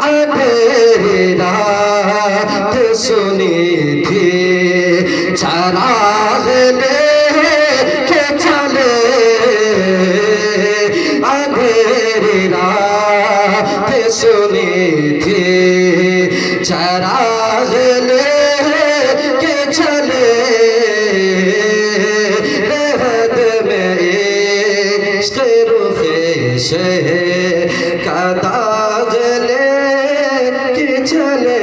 अंधेरी रात सुनी थी चराग लेके चले अंधेरी रात सुनी थी चराग लेके चले रहत में इश्क रुखे शह का दाग लेके चले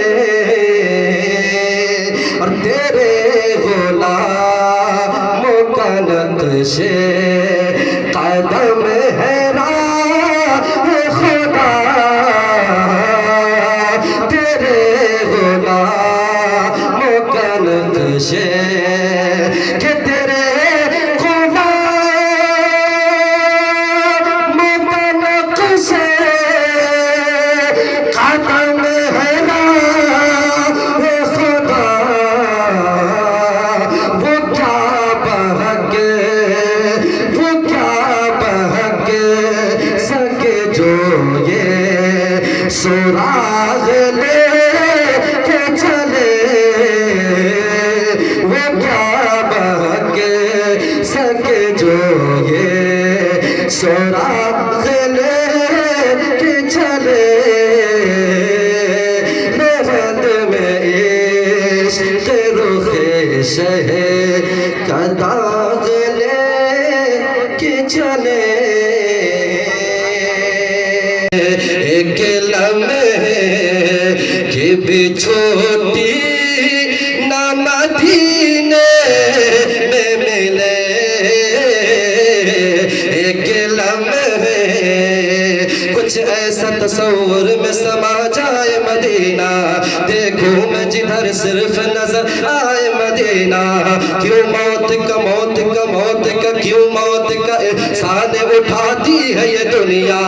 और तेरे गुलामों का नक्शे कदम है राह खुदा तेरे गुलामों का नक्शे कि तेरे गुलामों का नक्शे कदम है राह खुदा वो क्या बहके सके जो ये सुराग लेके चले वो क्या बहके सके जो ये सुराग लेके चले रहत में इश्क रुखे शह का दाग लेके चले एक लम्हे की भी छोटी ना मदीने में मिले एक लम्हे कुछ ऐसा तस्वुर में समा जाए मदीना देखूं मैं जिधर सिर्फ नजर आए मदीना क्यों मौत का क्यों मौत का एहसान उठाती है ये दुनिया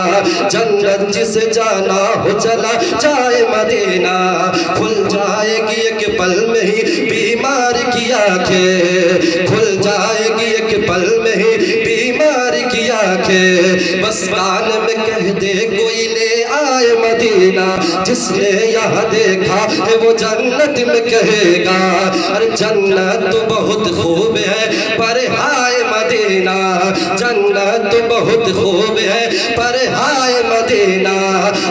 जन्नत जिसे जाना हो चला जाए मदीना खुल जाएगी एक पल में ही बीमार की आंखें खुल जाएगी एक पल में ही बीमार की आंखें बस कान में कह दे कोई ले आए मदीना जिसने यहाँ देखा है वो जन्नत में कहेगा अरे जन्नत तो बहुत खूब है पर हाय मदीना जन्नत तो बहुत खूब है पर हाय मदीना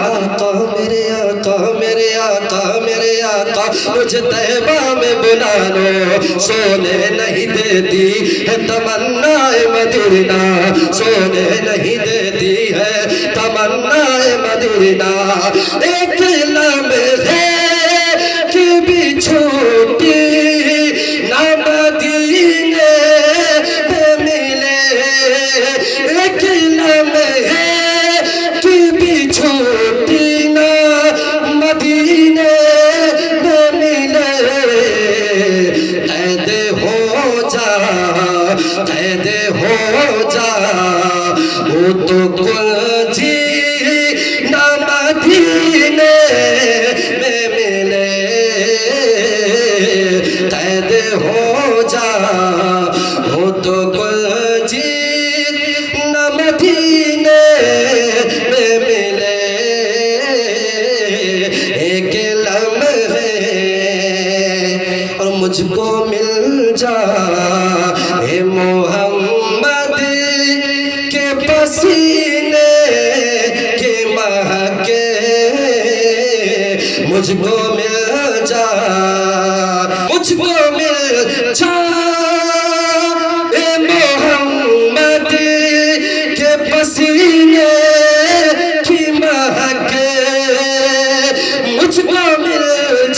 आका मेरे आका मेरे आका मेरे आका मुझे तैबा में बुला लो सोने नहीं देती है तमन्नाए मदीना सोने नहीं देती है तमन्नाए मदीना एक लम्हे की भी छोटी ना मदीने में मिले एक लम्हे की भी छोटी ना मदीने में मिले कैद हो जा वो तो कुंजी ना मदीने में मिले कैद हो जा वो तो कुंजी ना मदीने में मिले एक लम्हे और मुझको मिल जा हे मोहम्मद के पसीने के महके मुझको मिल जा हे मोहम्मद के पसीने की महके मुझको मिल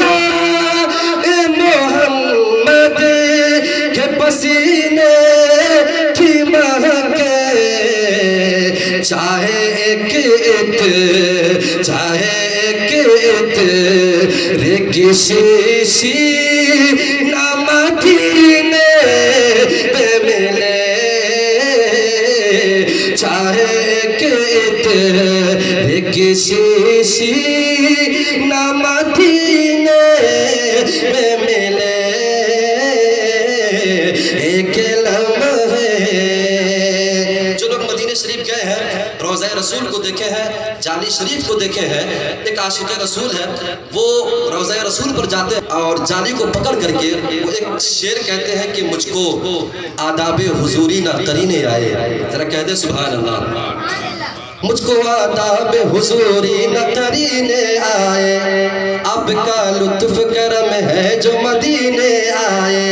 जा हे मोहम्मद के पसीने की महके चाहे एक किसी ना मदीने पे मिले चाहे किसी ना मदीने में मिले एक लम्हे। जो लोग मदीने शरीफ गए हैं रोज़ा रसूल को देखे हैं, जाली शरीफ को देखे हैं। एक आशिक रसूल है, वो रोज़ा रसूल पर जाते हैं और जाली को पकड़ करके वो एक शेर कहते हैं कि मुझको आदाबे हुजूरी ना करीने आए। जरा कह दे सुभान अल्लाह। मुझको आदाब हुजूरी न करीने आए, आपका लुत्फ करम है जो मदीने आए।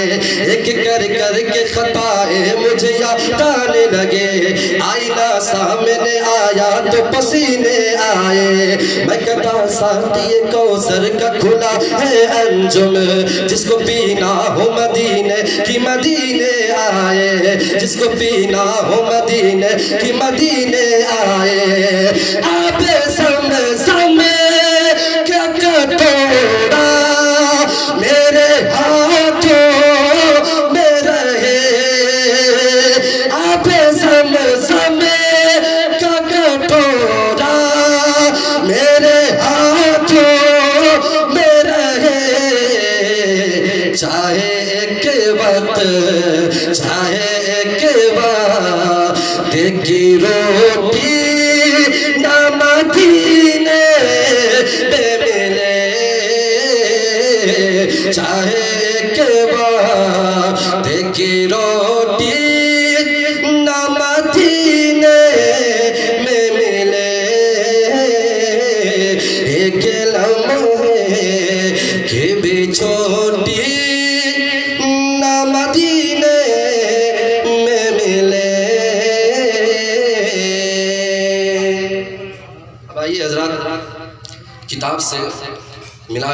एक कर कर के खताए मुझे याद आने लगे, आईना सामने आया तो पसीने आए। मैं कहता साथी कौसर का खुला है अंजुम, जिसको पीना हो मदीने की मदीने आए, जिसको पीना हो मदीने की मदीने आए। आप सम क्या कटोरा मेरे हाथों में रहे, आप सम का कटोरा मेरे हाथों में रहे। चाहे एक वक्त चाहे एक वक्त की रोटी मदीने में मिले, चाहे के बाद की रोटी न मदीने में मिले। एक लम्हे की भी छोटी न मदीने में मिले। अब आइए हजरात, किताब से मिला